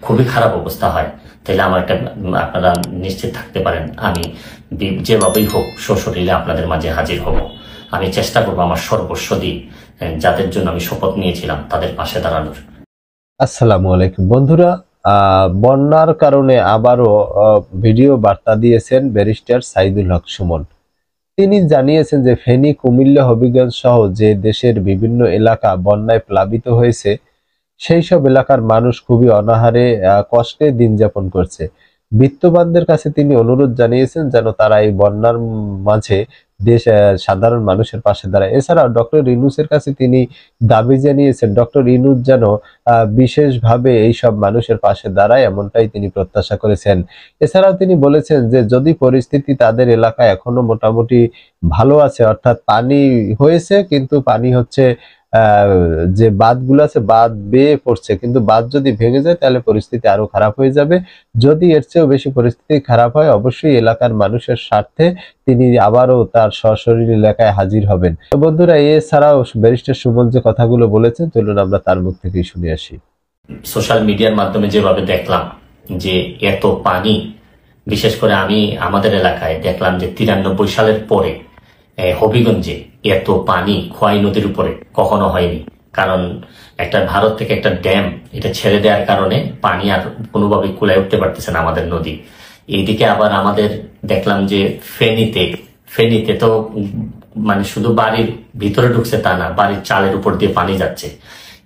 খুবই খারাপ অবস্থা হয়, তাহলে আমার একটা আপনারা নিশ্চিত থাকতে পারেন আমি যেভাবেই হোক সশরীরে আপনাদের মাঝে হাজির হব। আমি চেষ্টা করবো আমার সর্বস্ব দিয়ে যাদের জন্য আমি শপথ নিয়েছিলাম তাদের পাশে দাঁড়ানোর। আসসালামু আলাইকুম বন্ধুরা, বন্যার কারণে আবারও ভিডিও বার্তা দিয়েছেন ব্যারিস্টার সাইদুল হক সুমন। তিনি জানিয়েছেন যে ফেনী, কুমিল্লা, হবিগঞ্জ সহ যে দেশের বিভিন্ন এলাকা বন্যায় প্লাবিত হয়েছে সেই সব এলাকার মানুষ খুবই অনাহারে কষ্টে দিন যাপন করছে। বিত্তবানদের কাছে তিনি অনুরোধ জানিয়েছেন যেন তারা এই বন্যার মাঝে সাধারণ মানুষের পাশে দাঁড়ায়। এছাড়াও ডক্টর ইউনূসের কাছে তিনি দাবি জানিয়েছেন ডক্টর ইউনূস যেন বিশেষভাবে এই সব মানুষের পাশে দাঁড়ায়, এমনটাই তিনি প্রত্যাশা করেছেন। এছাড়াও তিনি বলেছেন যে যদি পরিস্থিতি তাদের এলাকায় এখনো মোটামুটি ভালো আছে, অর্থাৎ পানি হয়েছে কিন্তু পানি হচ্ছে যে বাঁধগুলো আছে বাঁধ বেয়ে পড়ছে, কিন্তু বাঁধ যদি ভেঙে যায় তাহলে পরিস্থিতি আরো খারাপ হয়ে যাবে। যদি এর চেয়েও বেশি পরিস্থিতি খারাপ হয় অবশ্যই এলাকার মানুষের স্বার্থে তিনি আবারও তার সশরীর এলাকায় হাজির হবেন। তো বন্ধুরা, এছাড়াও ব্যারিস্টার সুমন যে কথাগুলো বলেছেন চলুন আমরা তার মুখ থেকেই শুনে আসি। সোশ্যাল মিডিয়ার মাধ্যমে যেভাবে দেখলাম যে এত পানি, বিশেষ করে আমি আমাদের এলাকায় দেখলাম যে 93 সালের পরে হবিগঞ্জে এত পানি খোয়াই নদীর উপরে কখনো হয়নি। কারণ একটা ভারত থেকে একটা ড্যাম এটা ছেড়ে দেওয়ার কারণে পানি আর কোনোভাবে কুলায় উঠতে পারতেছে না আমাদের নদী। এইদিকে আবার আমাদের দেখলাম যে ফেনীতে তো মানে শুধু বাড়ির ভিতরে ঢুকছে তা না, বাড়ির চালের উপর দিয়ে পানি যাচ্ছে।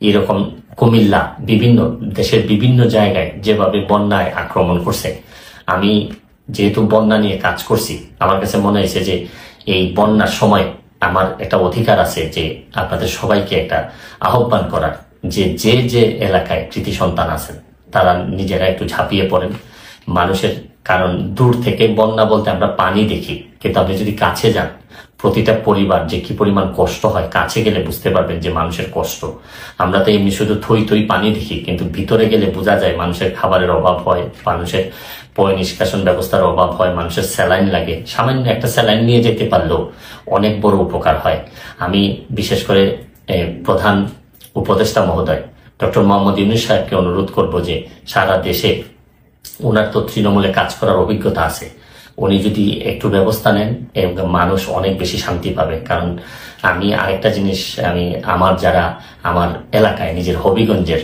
এরকম কুমিল্লা, বিভিন্ন দেশের বিভিন্ন জায়গায় যেভাবে বন্যায় আক্রমণ করছে। আমি যেহেতু বন্যা নিয়ে কাজ করছি, আমার কাছে মনে হয়েছে যে এই বন্যার সময় আমার একটা অধিকার আছে যে আপনাদের সবাইকে একটা আহ্বান করার যে যে যে এলাকায় কৃতি সন্তান আছেন তারা নিজেরা একটু ঝাঁপিয়ে পড়েন মানুষের। কারণ দূর থেকে বন্যা বলতে আমরা পানি দেখি, কিন্তু আপনি যদি কাছে যান প্রতিটা পরিবার যে কি পরিমাণ কষ্ট হয় কাছে গেলে বুঝতে পারবেন যে মানুষের কষ্ট। আমরা তো এমনি শুধু থই থই পানি দেখি, কিন্তু ভিতরে গেলে বোঝা যায় মানুষের খাবারের অভাব হয়, মানুষের পয় নিষ্কাশন ব্যবস্থার অভাব হয়, মানুষের স্যালাইন লাগে। সামান্য একটা স্যালাইন নিয়ে যেতে পারলেও অনেক বড় উপকার হয়। আমি বিশেষ করে প্রধান উপদেষ্টা মহোদয় ডক্টর মোহাম্মদ ইউনূস সাহেবকে অনুরোধ করব যে সারা দেশে ওনার তো তৃণমূলে কাজ করার অভিজ্ঞতা আছে, উনি যদি একটু ব্যবস্থা নেন মানুষ অনেক বেশি শান্তি পাবে। কারণ আমি আরেকটা জিনিস, আমি আমার এলাকায় নিজের হবিগঞ্জের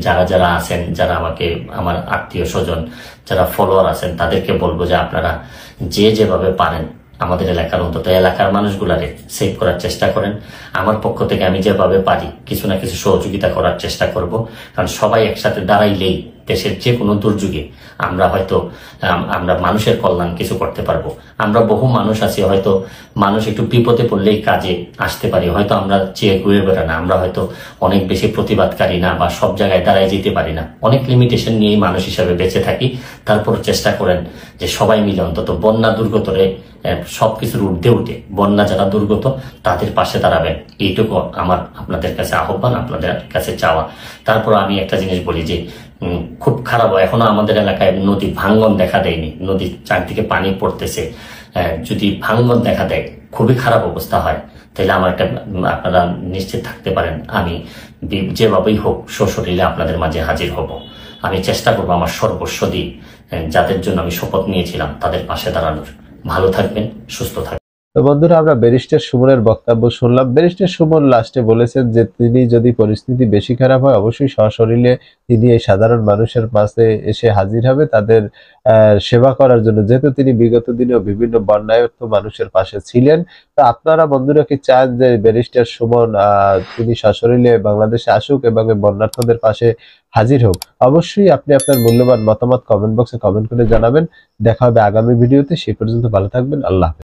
যারা যারা আছেন, যারা আমাকে আমার আত্মীয় স্বজন যারা ফলোয়ার আছেন তাদেরকে বলবো যে আপনারা যেভাবে পারেন আমাদের এলাকার অন্তত এলাকার মানুষগুলারে সেভ করার চেষ্টা করেন। আমার পক্ষ থেকে আমি যেভাবে পারি কিছু না কিছু সহযোগিতা করার চেষ্টা করব। কারণ সবাই একসাথে দাঁড়াইলেই দেশের যে কোনো দুর্যোগে আমরা মানুষের কল্যাণ কিছু করতে পারবো। আমরা বহু মানুষ আছি, হয়তো মানুষ একটু বিপদে পড়লেই কাজে আসতে পারি, হয়তো আমরা চেয়ে ঘুরে বেড়া না, আমরা হয়তো অনেক বেশি প্রতিবাদকারী না বা সব জায়গায় দাঁড়ায় যেতে পারি না, অনেক লিমিটেশন নিয়েই মানুষ হিসাবে বেঁচে থাকি। তারপর চেষ্টা করেন যে সবাই মিলে অন্তত বন্যা দুর্গতরে সবকিছুর ঊর্ধ্বে উঠে বন্যা যারা দুর্গত তাদের পাশে দাঁড়াবেন, এইটুকু আমার আপনাদের কাছে আহ্বান, আপনাদের কাছে চাওয়া। তারপর আমি একটা জিনিস বলি যে খুব খারাপ, এখনো আমাদের এলাকায় নদী ভাঙ্গন দেখা দেয়নি, নদীর চারদিকে পানি পড়তেছে। যদি ভাঙ্গন দেখা দেয় খুবই খারাপ অবস্থা হয়, তাহলে আমার একটা আপনারা নিশ্চিত থাকতে পারেন আমি যেভাবেই হোক সশরীরে আপনাদের মাঝে হাজির হব। আমি চেষ্টা করবো আমার সর্বস্ব দিয়ে যাদের জন্য আমি শপথ নিয়েছিলাম তাদের পাশে দাঁড়ানোর। ভালো থাকবেন, সুস্থ থাকবেন। তো বন্ধুরা, আমরা ব্যারিস্টার সুমনের বক্তব্য শুনলাম। ব্যারিস্টার সুমন লাস্টে বলেছেন যে তিনি যদি পরিস্থিতি বেশি খারাপ হয় অবশ্যই সশরীরে তিনি এই সাধারণ মানুষের পাশে এসে হাজির হবে তাদের সেবা করার জন্য, যেহেতু তিনি বিগত দিনেও বিভিন্ন বন্যায়ত্ত মানুষের পাশে ছিলেন। তো আপনারা বন্ধুরা কি চান যে ব্যারিস্টার সুমন তিনি সশরীরে বাংলাদেশে আসুক এবং বন্যার্থদের পাশে হাজির হোক? অবশ্যই আপনি আপনার মূল্যবান মতামত কমেন্ট বক্সে কমেন্ট করে জানাবেন। দেখা হবে আগামী ভিডিওতে, সেই পর্যন্ত ভালো থাকবেন। আল্লাহ হাফেজ।